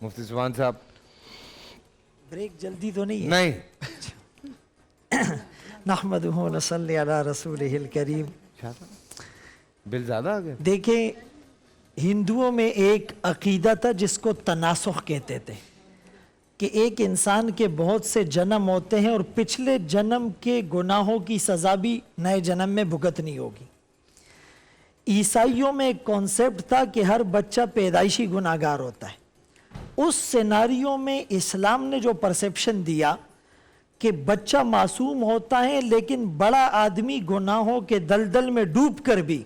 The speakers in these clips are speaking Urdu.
مفتی سبحان صاحب بریک جلدی تو نہیں ہے؟ نہیں نحمدہ و نصلی علی رسولہ الکریم. بل زیادہ آ گیا. دیکھیں ہندوؤں میں ایک عقیدہ تھا جس کو تناسخ کہتے تھے کہ ایک انسان کے بہت سے جنم ہوتے ہیں اور پچھلے جنم کے گناہوں کی سزا بھی نئے جنم میں بھگتنی ہوگی. عیسائیوں میں ایک کانسیپٹ تھا کہ ہر بچہ پیدائشی گناہگار ہوتا ہے. اس سیناریو میں اسلام نے جو پرسیپشن دیا کہ بچہ معصوم ہوتا ہے لیکن بڑا آدمی گناہوں کے دلدل میں ڈوب کر بھی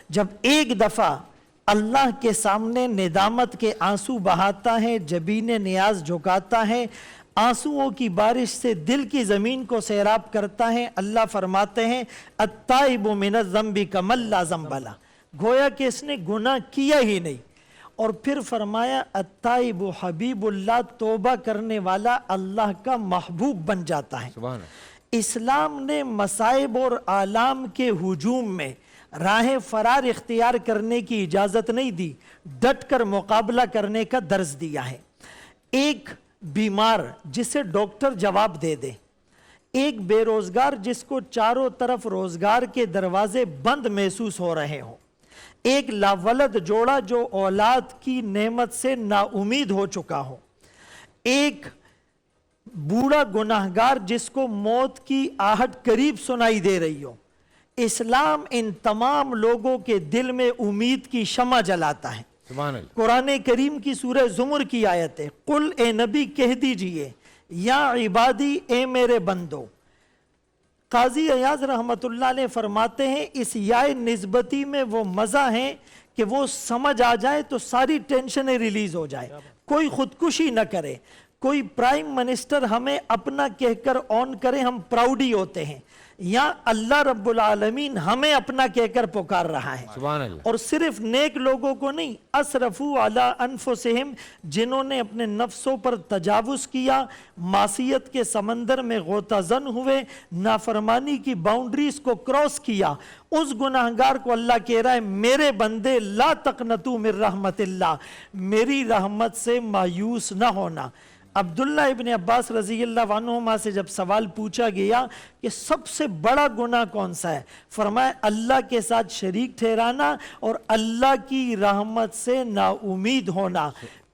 جب ایک دفعہ اللہ کے سامنے ندامت کے آنسو بہاتا ہے، جبین نیاز جھکاتا ہے، آنسوؤں کی بارش سے دل کی زمین کو سیراب کرتا ہے، اللہ فرماتے ہیں التائب من الذنب کمن لا ذنب لہ، گویا کہ اس نے گناہ کیا ہی نہیں. اور پھر فرمایا التائب حبیب اللہ، توبہ کرنے والا اللہ کا محبوب بن جاتا ہے. سبحان اللہ. اسلام نے مصائب اور آلام کے ہجوم میں راہ فرار اختیار کرنے کی اجازت نہیں دی، ڈٹ کر مقابلہ کرنے کا درس دیا ہے. ایک بیمار جسے ڈاکٹر جواب دے دے، ایک بے روزگار جس کو چاروں طرف روزگار کے دروازے بند محسوس ہو رہے ہوں، ایک لاولد جوڑا جو اولاد کی نعمت سے نا امید ہو چکا ہو، ایک بوڑھا گناہگار جس کو موت کی آہٹ قریب سنائی دے رہی ہو، اسلام ان تمام لوگوں کے دل میں امید کی شمع جلاتا ہے. سبحان اللہ. قرآن کریم کی سورہ زمر کی آیت ہے، قل اے نبی کہہ دیجئے یا عبادی اے میرے بندو. قاضی ایاز رحمت اللہ علیہ فرماتے ہیں اس یا نسبتی میں وہ مزہ ہے کہ وہ سمجھ آ جائے تو ساری ٹینشنیں ریلیز ہو جائے، کوئی خودکشی نہ کرے، کوئی پرائم منسٹر ہمیں اپنا کہہ کر آن کرے ہم پراؤڈی ہوتے ہیں، یا اللہ رب العالمین ہمیں اپنا کہہ کر پکار رہا ہے. سبحان اللہ. اور صرف نیک لوگوں کو نہیں، اسرفوا علی انفسہم، جنہوں نے اپنے نفسوں پر تجاوز کیا، معصیت کے سمندر میں غوطہ زن ہوئے، نافرمانی کی باؤنڈریز کو کراس کیا، اس گناہگار کو اللہ کہہ رہا ہے میرے بندے لا تقنطوا من رحمت اللہ، میری رحمت سے مایوس نہ ہونا. عبداللہ ابن عباس رضی اللہ عنہما سے جب سوال پوچھا گیا کہ سب سے بڑا گناہ کون سا ہے، فرمایا اللہ کے ساتھ شریک ٹھہرانا اور اللہ کی رحمت سے نا امید ہونا.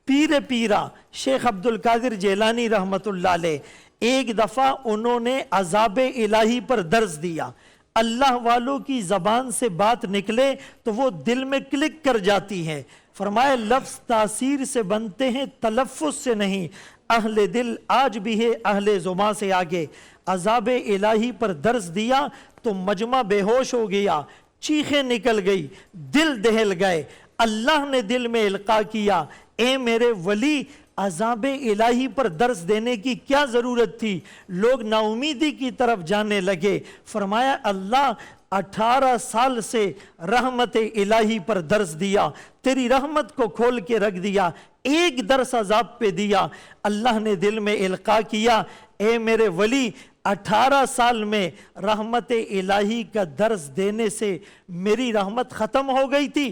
پیر پیرا شیخ عبدالقادر جیلانی رحمت اللہ علیہ، ایک دفعہ انہوں نے عذاب الہی پر درس دیا. اللہ والوں کی زبان سے بات نکلے تو وہ دل میں کلک کر جاتی ہے. فرمایا لفظ تاثیر سے بنتے ہیں تلفظ سے نہیں، اہل دل آج بھی ہے اہل زباں سے آگے. عذاب الہی پر درس دیا تو مجمع بے ہوش ہو گیا، چیخیں نکل گئی، دل دہل گئے. اللہ نے دل میں القاء کیا اے میرے ولی عذاب الہی پر درس دینے کی کیا ضرورت تھی. لوگ نا امیدی کی طرف جانے لگے. فرمایا اللہ 18 سال سے رحمت الہی پر درس دیا، تیری رحمت کو کھول کے رکھ دیا، ایک درس عذاب پہ دیا. اللہ نے دل میں القاء کیا اے میرے ولی 18 سال میں رحمت الہی کا درس دینے سے میری رحمت ختم ہو گئی تھی.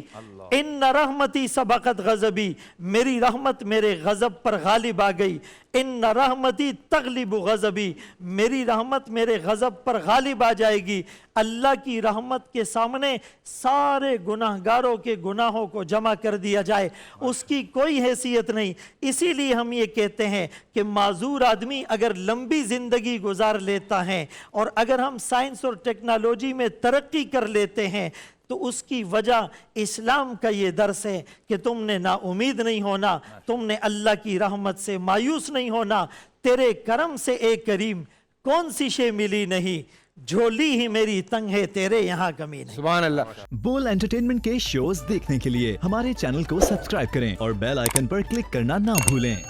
ان رحمتی سبقت غضبی، میری رحمت میرے غضب پر غالب آ گئی. ان رحمتی تغلب غضبی، میری رحمت میرے غضب پر غالب آ جائے گی. اللہ کی رحمت کے سامنے سارے گناہگاروں کے گناہوں کو جمع کر دیا جائے، اس کی کوئی حیثیت نہیں. اسی لیے ہم یہ کہتے ہیں کہ معذور آدمی اگر لمبی زندگی گزار لیتا ہے اور اگر ہم سائنس اور ٹیکنالوجی میں ترقی کر لیتے ہیں تو اس کی وجہ اسلام کا یہ درس ہے کہ تم نے نا امید نہیں ہونا، تم نے اللہ کی رحمت سے مایوس نہیں ہونا. تیرے کرم سے اے کریم کون سی شے ملی نہیں، جھولی ہی میری تنگ ہے تیرے یہاں کمی نہیں. سبحان اللہ. بول انٹرٹینمنٹ کے شوز دیکھنے کے لیے ہمارے چینل کو سبسکرائب کریں اور بیل آئیکن پر کلک کرنا نہ بھولیں.